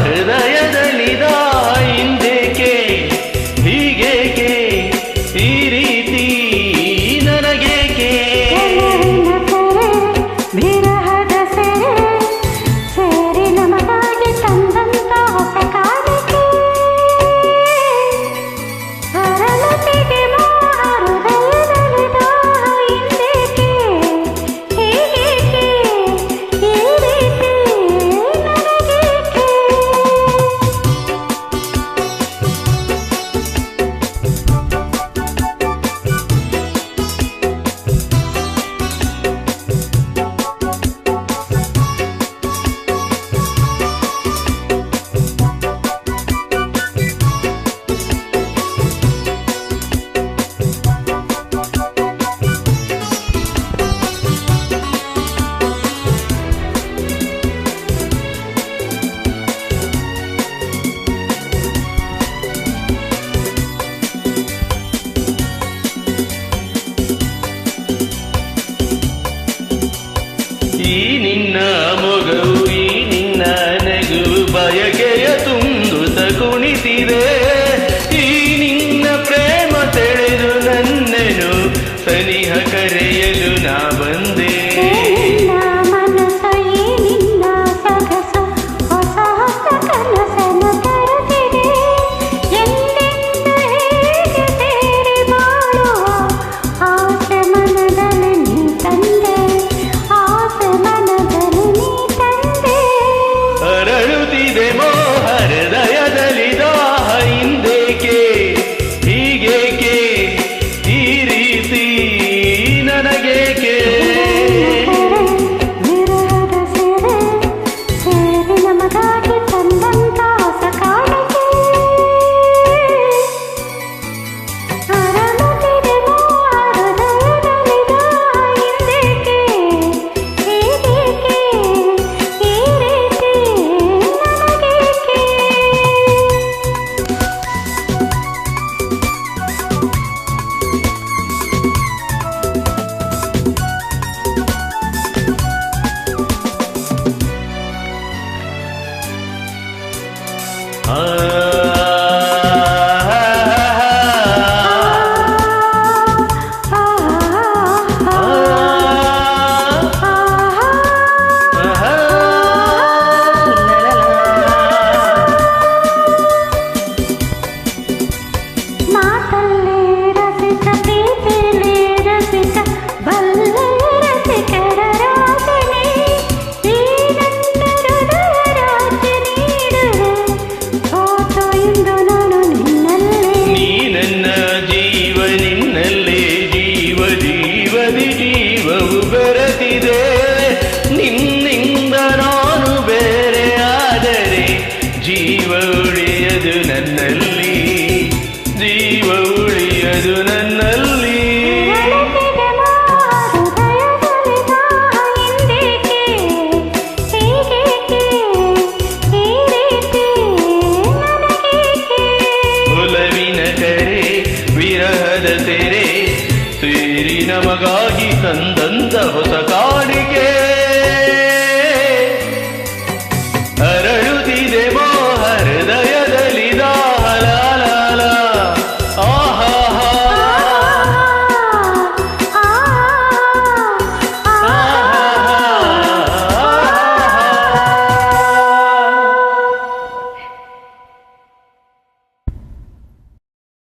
ಹೃದಯದಲ್ಲಿದ ಹಿಂದೇಕೆ ಹೀಗೇಕೆ ಈ ರೀತಿ ನನಗೇಕೆ ವಿರಹದ ಸೆರೆ ಸೇರಿ ನಮಗಾಗಿ ತಂದಂತ ಹೊಸ ಕಾಣಿಕೆ ಅರಳತೆಗೆ ಹೃದಯದಲ್ಲಿದ ಹಿಂದೇಕೆ ಹೀಗೇಕೆ ಈ ರೀತಿ ನನಗೇಕೆ ಈ ನಿನ್ನ ಮೊಗವು ಈ ನಿನ್ನ ನಗು ಬಯಕೆಯ ತುಂಬುತ್ತ ಕುಣಿತಿದೆ ಈ ನಿನ್ನ ಪ್ರೇಮ ಸೆಳೆದು ನನ್ನನು ಸನಿಹ ಕರೆಯಲು ನಾ ಬಂದೆ ನಿನ್ನ ಮನಸ್ಸು ಈ ನಿನ್ನ ಸೊಗಸು ಹೊಸ ಹೊಸ ಕನಸನ್ನು ತರುತ್ತಿದೆ ಎಂದೆಂದು ಹೇಗೆ ಸೇರಿ ಬಾಳುವ ಆಸೆ ಮನದಲ್ಲಿ ನೀ ತಂದೆ ಆಸೆ ಮನದಲ್ಲಿ ನೀ ತಂದೆ ಅರಳುತ್ತಿದೆ ಮೋಹ ಹೃದಯದಲ್ಲಿದ ಹಿಂದೇಕೆ ಹೀಗೇಕೆ ಈ ರೀತಿ ನನಗೇಕೆ ವಿರಹದ ಸೆರೆ ಸೇರಿ ನಮಗಾಗಿ ತಂದಂತ ಹೊಸ ಕಾಣಿಕೆ ಅರಳುತ್ತಿದೆ ಹೃದಯದಲ್ಲಿದ ಹಿಂದೇಕೆ ಹೀಗೇಕೆ ಈ ರೀತಿ ನನಗೇಕೆ ಮಾತಲ್ಲೇ ರಸಿಕ ಪ್ರೀತಿಲೇ ರಸಿಕ ಬಲ್ಲೆ ರಸಿಕರ ರಾಜನೇ ಈ ನನ್ನ ಹೃದಯ ರಾಜ್ಯ ನೀಡುವೆ ಸೋತು ಇಂದು ನಾನು ನಿನ್ನಲ್ಲೇ ನೀ ನನ್ನ ಜೀವ ನಿನ್ನಲ್ಲೇ ಜೀವ ಜೀವದಿ ಜೀವವು ಬೆರೆತಿದೆ ನಿನ್ನಿಂದ ನಾನು ಬೇರೆ ಆದರೆ ಜೀವ ಉಳಿಯದು ನನ್ನಲ್ಲಿ ಜೀವ ಉಳಿಯದು ನನ್ನಲ್ಲಿ ಅರಳುತ್ತಿದೆ ಹೃದಯದಲ್ಲಿದ ಹಿಂದೇಕೆ ಹೀಗೇಕೆ ಈ ರೀತಿ ನನಗೇಕೆ ಒಲವಿನ ಕರೆ ವಿರಹದ ತೆರೆ ಸೇರಿ ನಮಗಾಗಿ ತಂದಂತ ಹೊಸ ಕಾಣಿಕೆ